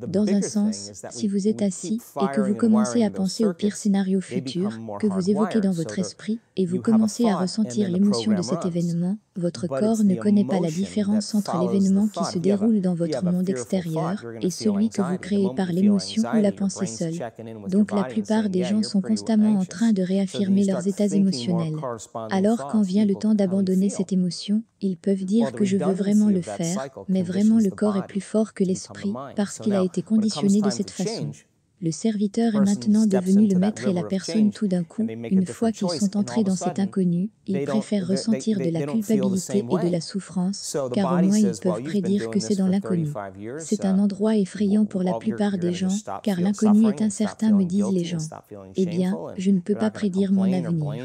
Dans un sens, si vous êtes assis et que vous commencez à penser au pire scénario futur que vous évoquez dans votre esprit et vous commencez à ressentir l'émotion de cet événement, votre corps ne connaît pas la différence entre l'événement qui se déroule dans votre monde extérieur et celui que vous créez par l'émotion ou la pensée seule. Donc la plupart des gens sont constamment en train de réaffirmer leurs états émotionnels. Alors quand vient le temps d'abandonner cette émotion, ils peuvent dire que je veux vraiment le faire, mais vraiment le corps est plus fort que l'esprit parce qu'il a été conditionné de cette façon. Le serviteur est maintenant devenu le maître et la personne tout d'un coup, une fois qu'ils sont entrés dans cet inconnu, ils préfèrent ressentir de la culpabilité et de la souffrance, car au moins ils peuvent prédire que c'est dans l'inconnu. C'est un endroit effrayant pour la plupart des gens, car l'inconnu est incertain, me disent les gens. Eh bien, je ne peux pas prédire mon avenir.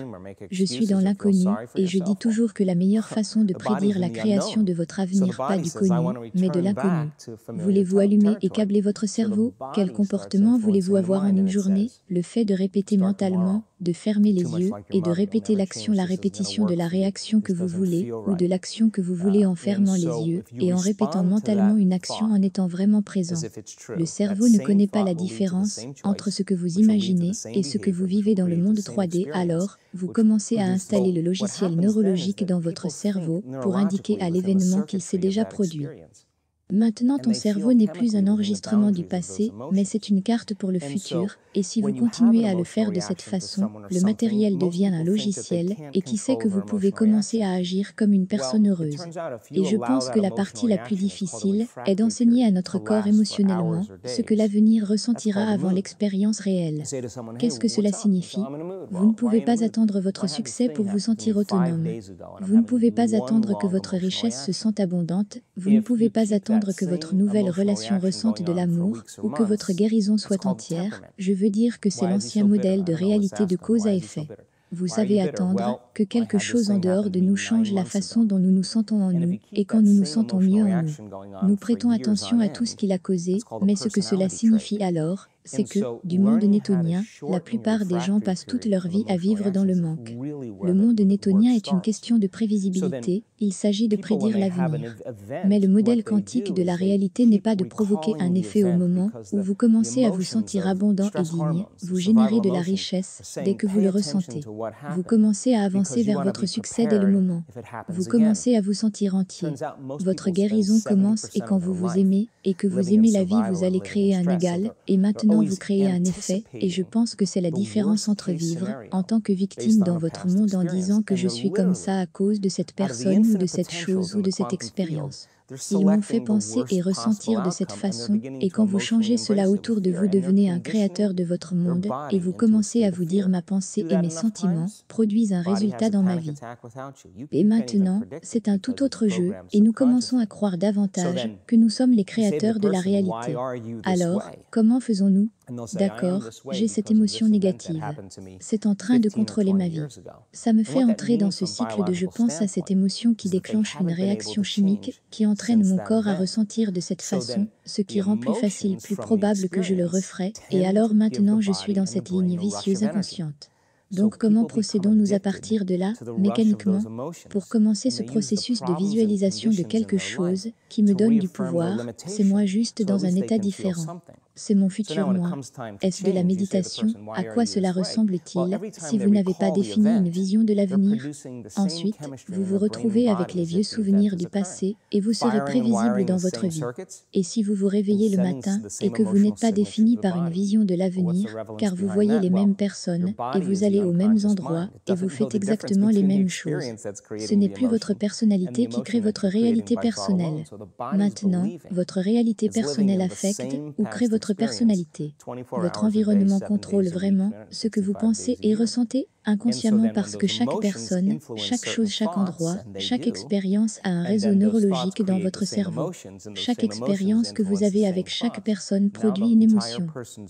Je suis dans l'inconnu, et je dis toujours que la meilleure façon de prédire la création de votre avenir, pas du connu, mais de l'inconnu. Voulez-vous allumer et câbler votre cerveau? Quel comportement voulez-vous avoir en une journée? Le fait de répéter mentalement, de fermer les yeux et de répéter l'action, la répétition de la réaction que vous voulez ou de l'action que vous voulez en fermant les yeux et en répétant mentalement une action en étant vraiment présent. Le cerveau ne connaît pas la différence entre ce que vous imaginez et ce que vous vivez dans le monde 3D, alors vous commencez à installer le logiciel neurologique dans votre cerveau pour indiquer à l'événement qu'il s'est déjà produit. Maintenant, ton cerveau n'est plus un enregistrement du passé, mais c'est une carte pour le futur, et si vous continuez à le faire de cette façon, le matériel devient un logiciel, et qui sait que vous pouvez commencer à agir comme une personne heureuse. Et je pense que la partie la plus difficile est d'enseigner à notre corps émotionnellement ce que l'avenir ressentira avant l'expérience réelle. Qu'est-ce que cela signifie? Vous ne pouvez pas attendre votre succès pour vous sentir autonome. Vous ne pouvez pas attendre que votre richesse se sente abondante, vous ne pouvez pas attendre que votre nouvelle relation ressente de l'amour ou que votre guérison soit entière. Je veux dire que c'est l'ancien modèle de réalité de cause à effet. Vous savez attendre que quelque chose en dehors de nous change la façon dont nous nous sentons en nous, et quand nous nous sentons mieux en nous. Nous prêtons attention à tout ce qu'il a causé, mais ce que cela signifie alors, c'est que, du monde nettonien, la plupart des gens passent toute leur vie à vivre dans le manque. Le monde nettonien est une question de prévisibilité, il s'agit de prédire l'avenir. Mais le modèle quantique de la réalité n'est pas de provoquer un effet au moment où vous commencez à vous sentir abondant et digne, vous générez de la richesse dès que vous le ressentez. Vous commencez à avancer vers votre succès dès le moment. Vous commencez à vous sentir entier. Votre guérison commence et quand vous vous aimez, et que vous aimez la vie, vous allez créer un égal, et maintenant vous créez un effet, et je pense que c'est la différence entre vivre en tant que victime dans votre monde en disant que je suis comme ça à cause de cette personne ou de cette chose ou de cette expérience. Ils m'ont fait penser et ressentir de cette façon, et quand vous changez cela autour de vous, devenez un créateur de votre monde, et vous commencez à vous dire ma pensée et mes sentiments produisent un résultat dans ma vie. Et maintenant, c'est un tout autre jeu, et nous commençons à croire davantage que nous sommes les créateurs de la réalité. Alors, comment faisons-nous? D'accord, j'ai cette émotion négative. C'est en train de contrôler ma vie. Ça me fait entrer dans ce cycle de je pense à cette émotion qui déclenche une réaction chimique qui entraîne mon corps à ressentir de cette façon, ce qui rend plus facile, plus probable que je le referai, et alors maintenant je suis dans cette ligne vicieuse inconsciente. Donc comment procédons-nous à partir de là, mécaniquement? Pour commencer ce processus de visualisation de quelque chose qui me donne du pouvoir, c'est moi juste dans un état différent. C'est mon futur moi. Est-ce de la méditation? À quoi cela ressemble-t-il si vous n'avez pas défini une vision de l'avenir? Ensuite, vous vous retrouvez avec les vieux souvenirs du passé et vous serez prévisible dans votre vie. Et si vous vous réveillez le matin et que vous n'êtes pas défini par une vision de l'avenir, car vous voyez les mêmes personnes et vous allez aux mêmes endroits et vous faites exactement les mêmes choses. Ce n'est plus votre personnalité qui crée votre réalité personnelle. Maintenant, votre réalité personnelle affecte ou crée votre personnalité. Votre environnement contrôle vraiment ce que vous pensez et ressentez inconsciemment parce que chaque personne, chaque chose, chaque endroit, chaque expérience a un réseau neurologique dans votre cerveau. Chaque expérience que vous avez avec chaque personne produit une émotion.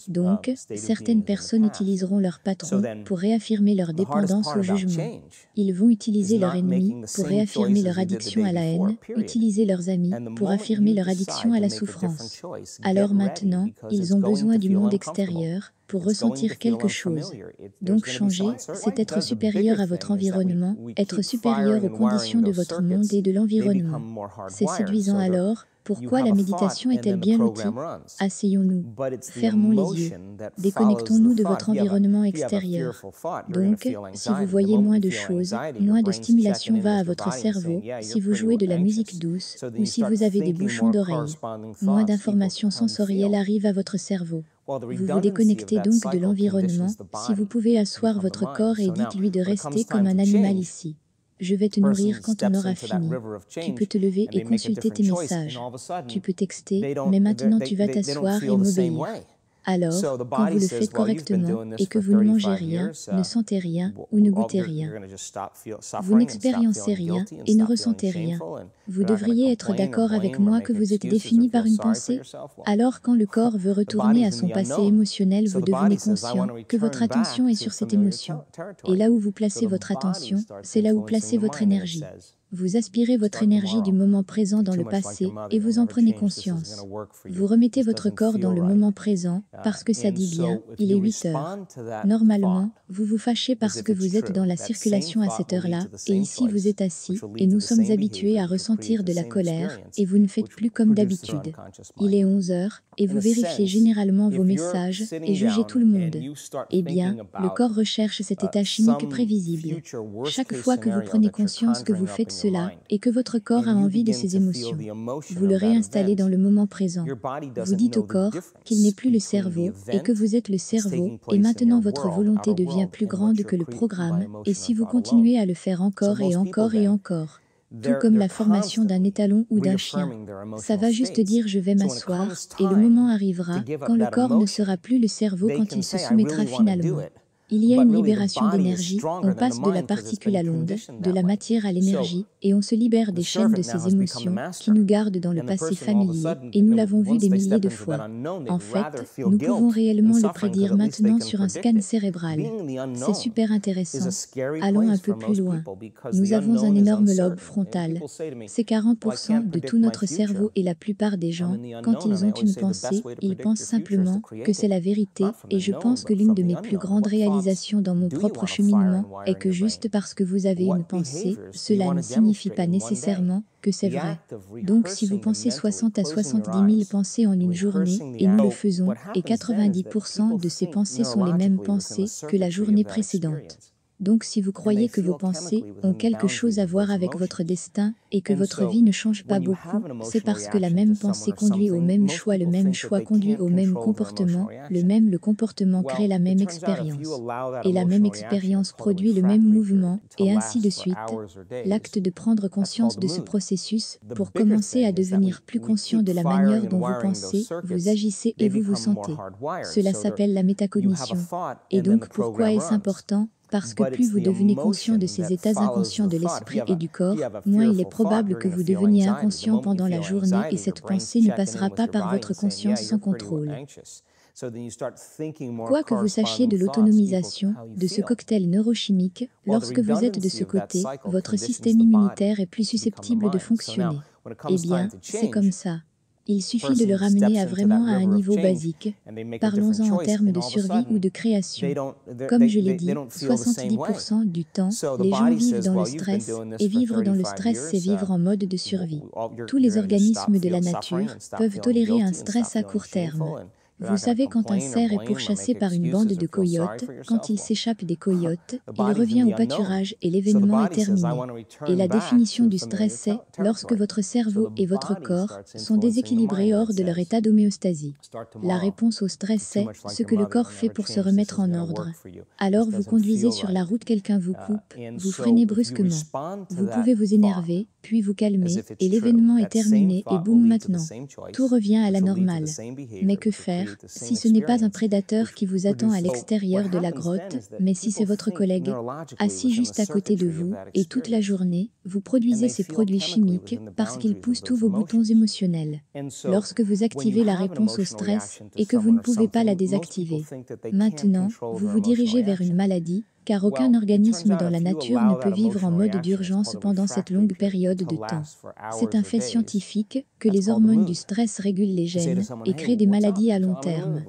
Donc, certaines personnes utiliseront leur patron pour réaffirmer leur dépendance au jugement. Ils vont utiliser leur ennemi pour réaffirmer leur addiction à la haine, utiliser leurs amis pour affirmer leur addiction à la souffrance. Alors maintenant, ils ont besoin du monde extérieur pour ressentir quelque chose. Donc changer, c'est être supérieur à votre environnement, être supérieur aux conditions de votre monde et de l'environnement. C'est séduisant alors, Pourquoi la méditation est-elle bien l'outil? Asseyons-nous, fermons les yeux, déconnectons-nous de votre environnement extérieur. Donc, si vous voyez moins de choses, moins de stimulation va à votre cerveau, si vous jouez de la musique douce, ou si vous avez des bouchons d'oreilles, moins d'informations sensorielles arrivent à votre cerveau. Vous vous déconnectez donc de l'environnement. Si vous pouvez asseoir votre corps et dites-lui de rester comme un animal ici. Je vais te nourrir quand on aura fini. Tu peux te lever et consulter tes messages. Tu peux texter, mais maintenant tu vas t'asseoir et m'obéir. Alors, quand vous le faites correctement et que vous ne mangez rien, ne sentez rien ou ne goûtez rien, vous n'expériencez rien et ne ressentez rien. Vous devriez être d'accord avec moi que vous êtes défini par une pensée. Alors, quand le corps veut retourner à son passé émotionnel, vous devenez conscient que votre attention est sur cette émotion. Et là où vous placez votre attention, c'est là où placez votre énergie. Vous aspirez votre énergie du moment présent dans le passé et vous en prenez conscience. Vous remettez votre corps dans le moment présent parce que ça dit bien, il est 8 heures. Normalement, vous vous fâchez parce que vous êtes dans la circulation à cette heure-là et ici vous êtes assis et nous sommes habitués à ressentir de la colère et vous ne faites plus comme d'habitude. Il est 11 heures et vous vérifiez généralement vos messages et jugez tout le monde. Eh bien, le corps recherche cet état chimique prévisible. Chaque fois que vous prenez conscience que vous faites cela et que votre corps a envie de ces émotions, vous le réinstallez dans le moment présent. Vous dites au corps qu'il n'est plus le cerveau et que vous êtes le cerveau et maintenant votre volonté devient plus grande que le programme et si vous continuez à le faire encore et encore et encore, tout comme la formation d'un étalon ou d'un chien. Ça va juste dire je vais m'asseoir et le moment arrivera quand le corps ne sera plus le cerveau quand il se soumettra finalement. Il y a une libération d'énergie, on passe de la particule à l'onde, de la matière à l'énergie, et on se libère des chaînes de ces émotions qui nous gardent dans le passé familier, et nous l'avons vu des milliers de fois. En fait, nous pouvons réellement le prédire maintenant sur un scan cérébral. C'est super intéressant. Allons un peu plus loin. Nous avons un énorme lobe frontal. C'est 40% de tout notre cerveau et la plupart des gens, quand ils ont une pensée, ils pensent simplement que c'est la vérité, et je pense que l'une de mes plus grandes réalisations dans mon propre cheminement est que juste parce que vous avez une pensée, cela ne signifie pas nécessairement que c'est vrai. Donc si vous pensez 60 à 70 000 pensées en une journée, et nous le faisons, et 90% de ces pensées sont les mêmes pensées que la journée précédente. Donc si vous croyez que vos pensées ont quelque chose à voir avec votre destin et que votre vie ne change pas beaucoup, c'est parce que la même pensée conduit au même choix, le même choix conduit au même comportement, le comportement crée la même expérience. Et la même expérience produit le même mouvement, et ainsi de suite. L'acte de prendre conscience de ce processus, pour commencer à devenir plus conscient de la manière dont vous pensez, vous agissez et vous vous sentez. Cela s'appelle la métacognition. Et donc pourquoi est-ce important ? Parce que plus vous devenez conscient de ces états inconscients de l'esprit et du corps, moins il est probable que vous deveniez inconscient pendant la journée et cette pensée ne passera pas par votre conscience sans contrôle. Quoi que vous sachiez de l'autonomisation, de ce cocktail neurochimique, lorsque vous êtes de ce côté, votre système immunitaire est plus susceptible de fonctionner. Eh bien, c'est comme ça. Il suffit de le ramener à vraiment à un niveau basique. Parlons-en en termes de survie ou de création. Comme je l'ai dit, 70% du temps, les gens vivent dans le stress, et vivre dans le stress, c'est vivre en mode de survie. Tous les organismes de la nature peuvent tolérer un stress à court terme. Vous savez, quand un cerf est pourchassé par une bande de coyotes, quand il s'échappe des coyotes, il revient au pâturage et l'événement est terminé. Et la définition du stress, c'est lorsque votre cerveau et votre corps sont déséquilibrés hors de leur état d'homéostasie. La réponse au stress, c'est ce que le corps fait pour se remettre en ordre. Alors vous conduisez sur la route, quelqu'un vous coupe, vous freinez brusquement. Vous pouvez vous énerver, puis vous calmer, et l'événement est terminé et boum, maintenant. Tout revient à la normale. Mais que faire si ce n'est pas un prédateur qui vous attend à l'extérieur de la grotte, mais si c'est votre collègue, assis juste à côté de vous, et toute la journée, vous produisez ces produits chimiques parce qu'ils poussent tous vos boutons émotionnels. Lorsque vous activez la réponse au stress et que vous ne pouvez pas la désactiver. Maintenant, vous vous dirigez vers une maladie, car aucun organisme dans la nature ne peut vivre en mode d'urgence pendant cette longue période de temps. C'est un fait scientifique que les hormones du stress régulent les gènes et créent des maladies à long terme.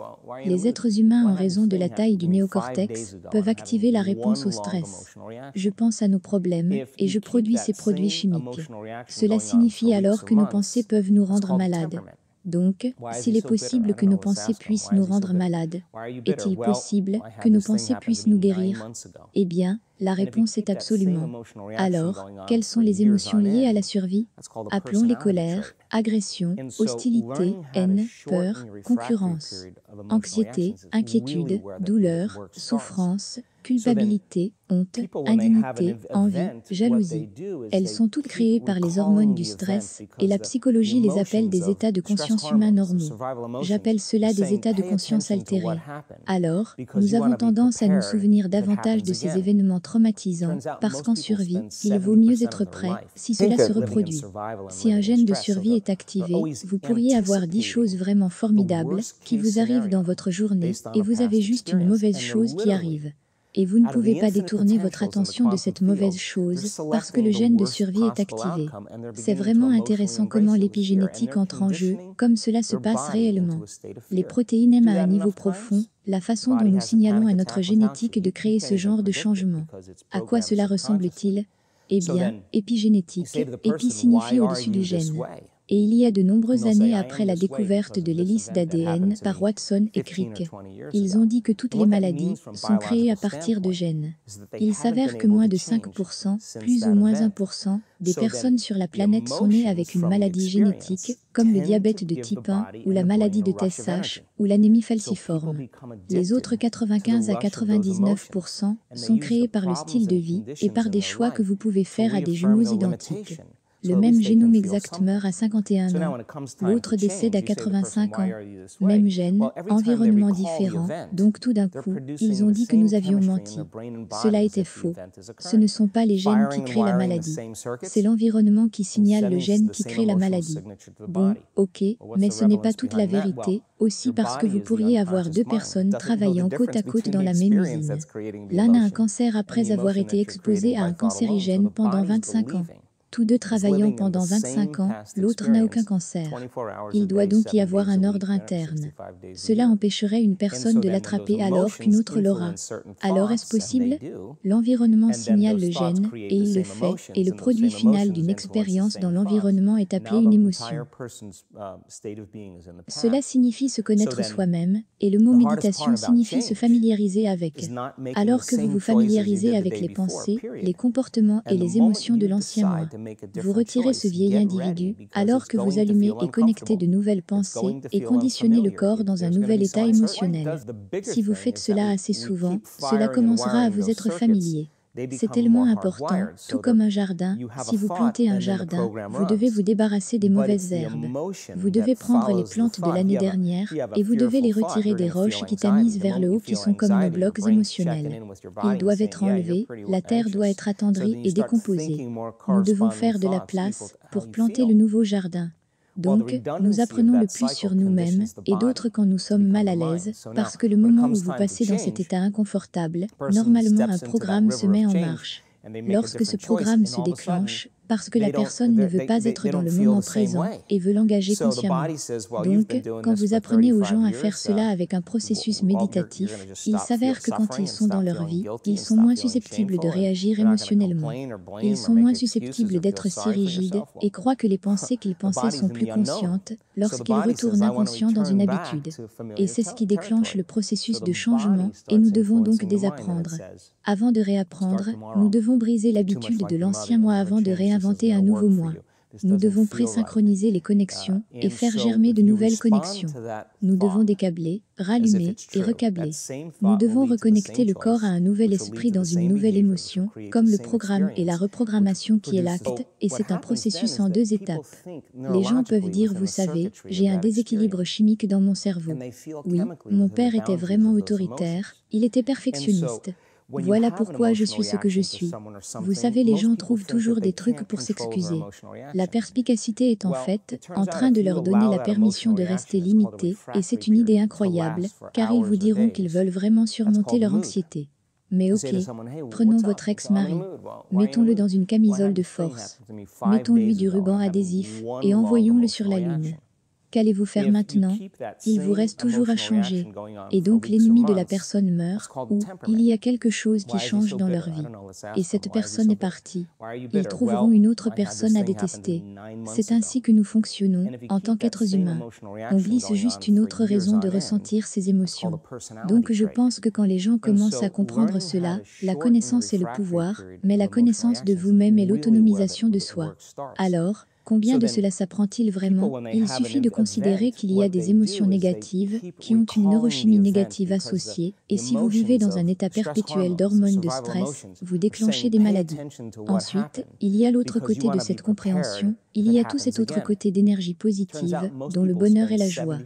Les êtres humains, en raison de la taille du néocortex, peuvent activer la réponse au stress. Je pense à nos problèmes et je produis ces produits chimiques. Cela signifie alors que nos pensées peuvent nous rendre malades. Donc, s'il est possible que nos pensées puissent nous rendre malades, est-il possible que nos pensées puissent nous guérir? Eh bien, la réponse est absolument. Alors, quelles sont les émotions liées à la survie? Appelons-les colère, agression, hostilité, haine, peur, concurrence, anxiété, inquiétude, douleur, souffrance, culpabilité, honte, indignité, envie, jalousie. Elles sont toutes créées par les hormones du stress et la psychologie les appelle des états de conscience humains normaux. J'appelle cela des états de conscience altérés. Alors, nous avons tendance à nous souvenir davantage de ces événements traumatisants parce qu'en survie, il vaut mieux être prêt si cela se reproduit. Si un gène de survie est activé, vous pourriez avoir 10 choses vraiment formidables qui vous arrivent dans votre journée et vous avez juste une mauvaise chose qui arrive. Et vous ne pouvez pas détourner votre attention de cette mauvaise chose parce que le gène de survie est activé. C'est vraiment intéressant comment l'épigénétique entre en jeu, comme cela se passe réellement. Les protéines aiment à un niveau profond la façon dont nous signalons à notre génétique de créer ce genre de changement. À quoi cela ressemble-t-il? Eh bien, épigénétique. Épi signifie au-dessus du gène. Et il y a de nombreuses années après la découverte de l'hélice d'ADN par Watson et Crick, ils ont dit que toutes les maladies sont créées à partir de gènes. Il s'avère que moins de 5%, plus ou moins 1%, des personnes sur la planète sont nées avec une maladie génétique, comme le diabète de type 1, ou la maladie de TSH, ou l'anémie falciforme. Les autres 95 à 99% sont créés par le style de vie et par des choix que vous pouvez faire à des jumeaux identiques. Le même génome exact meurt à 51 ans, l'autre décède à 85 ans. Même gène, environnement différent, donc tout d'un coup, ils ont dit que nous avions menti. Cela était faux. Ce ne sont pas les gènes qui créent la maladie. C'est l'environnement qui signale le gène qui crée la maladie. Bon, ok, mais ce n'est pas toute la vérité, aussi parce que vous pourriez avoir deux personnes travaillant côte à côte dans la même usine. L'un a un cancer après avoir été exposé à un cancérigène pendant 25 ans. Tous deux travaillant pendant 25 ans, l'autre n'a aucun cancer. Il doit donc y avoir un ordre interne. Cela empêcherait une personne de l'attraper alors qu'une autre l'aura. Alors est-ce possible? L'environnement signale le gène, et il le fait, et le produit final d'une expérience dans l'environnement est appelé une émotion. Cela signifie se connaître soi-même, et le mot méditation signifie se familiariser avec. Alors que vous vous familiarisez avec les pensées, les comportements et les émotions de l'ancien moi. Vous retirez ce vieil individu alors que vous allumez et connectez de nouvelles pensées et conditionnez le corps dans un nouvel état émotionnel. Si vous faites cela assez souvent, cela commencera à vous être familier. C'est tellement important, tout comme un jardin. Si vous plantez un jardin, vous devez vous débarrasser des mauvaises herbes. Vous devez prendre les plantes de l'année dernière et vous devez les retirer des roches qui tamisent vers le haut qui sont comme nos blocs émotionnels. Ils doivent être enlevés, la terre doit être attendrie et décomposée. Nous devons faire de la place pour planter le nouveau jardin. Donc, nous apprenons le plus sur nous-mêmes et d'autres quand nous sommes mal à l'aise, parce que le moment où vous passez dans cet état inconfortable, normalement un programme se met en marche. Lorsque ce programme se déclenche, parce que la personne ne veut pas être dans le moment présent et veut l'engager consciemment. Donc, quand vous apprenez aux gens à faire cela avec un processus méditatif, il s'avère que quand ils sont dans leur vie, ils sont moins susceptibles de réagir émotionnellement. Ils sont moins susceptibles d'être si rigides et croient que les pensées qu'ils pensaient sont plus conscientes lorsqu'ils retournent inconscients dans une habitude. Et c'est ce qui déclenche le processus de changement et nous devons donc désapprendre. Avant de réapprendre, nous devons briser l'habitude de l'ancien moi avant de réinventer un nouveau moi. Nous devons présynchroniser les connexions et faire germer de nouvelles connexions. Nous devons décabler, rallumer et recabler. Nous devons reconnecter le corps à un nouvel esprit dans une nouvelle émotion, comme le programme et la reprogrammation qui est l'acte, et c'est un processus en 2 étapes. Les gens peuvent dire, vous savez, j'ai un déséquilibre chimique dans mon cerveau. Oui, mon père était vraiment autoritaire, il était perfectionniste. Voilà pourquoi je suis ce que je suis. Vous savez, les gens trouvent toujours des trucs pour s'excuser. La perspicacité est en fait en train de leur donner la permission de rester limités, et c'est une idée incroyable, car ils vous diront qu'ils veulent vraiment surmonter leur anxiété. Mais ok, prenons votre ex-mari, mettons-le dans une camisole de force, mettons-lui du ruban adhésif et envoyons-le sur la Lune. Qu'allez-vous faire maintenant? Il vous reste toujours à changer. Et donc l'ennemi de la personne meurt, ou il y a quelque chose qui change dans leur vie. Et cette personne est partie. Ils trouveront une autre personne à détester. C'est ainsi que nous fonctionnons, en tant qu'êtres humains. On glisse juste une autre raison de ressentir ces émotions. Donc je pense que quand les gens commencent à comprendre cela, la connaissance est le pouvoir, mais la connaissance de vous-même est l'autonomisation de soi. Alors, combien de cela s'apprend-il vraiment? Il suffit de considérer qu'il y a des émotions négatives qui ont une neurochimie négative associée, et si vous vivez dans un état perpétuel d'hormones de stress, vous déclenchez des maladies. Ensuite, il y a l'autre côté de cette compréhension, il y a tout cet autre côté d'énergie positive, dont le bonheur et la joie.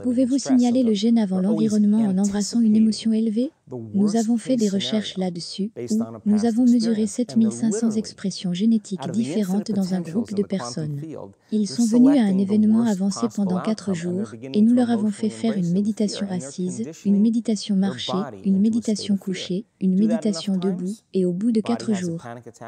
Pouvez-vous signaler le gène avant l'environnement en embrassant une émotion élevée? Nous avons fait des recherches là-dessus, où nous avons mesuré 7500 expressions génétiques différentes dans un groupe de personnes. Ils sont venus à un événement avancé pendant 4 jours, et nous leur avons fait faire une méditation assise, une méditation marchée, une méditation couchée, une méditation debout, et au bout de 4 jours,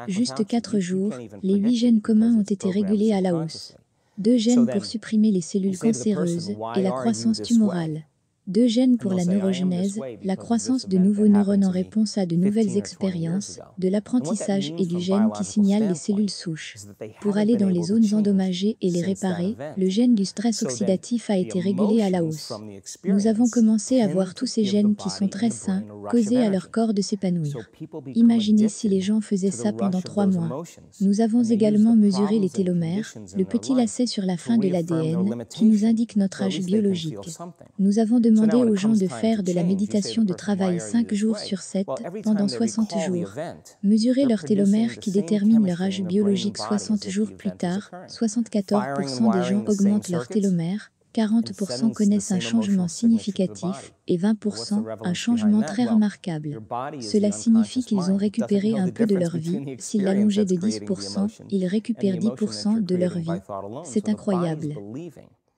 juste 4 jours, les 8 gènes communs ont été régulés à la hausse. 2 gènes pour supprimer les cellules cancéreuses et la croissance tumorale. 2 gènes pour la neurogenèse, la croissance de nouveaux neurones en réponse à de nouvelles expériences, de l'apprentissage et du gène qui signale les cellules souches. Pour aller dans les zones endommagées et les réparer, le gène du stress oxydatif a été régulé à la hausse. Nous avons commencé à voir tous ces gènes qui sont très sains, causer à leur corps de s'épanouir. Imaginez si les gens faisaient ça pendant 3 mois. Nous avons également mesuré les télomères, le petit lacet sur la fin de l'ADN, qui nous indique notre âge biologique. Nous avons demandé aux gens de faire de la méditation de travail 5 jours sur 7 pendant 60 jours. Mesurer leur télomère qui détermine leur âge biologique 60 jours plus tard, 74% des gens augmentent leur télomère, 40% connaissent un changement significatif et 20% un changement très remarquable. Cela signifie qu'ils ont récupéré un peu de leur vie. S'ils l'allongeaient de 10%, ils récupèrent 10% de leur vie. C'est incroyable.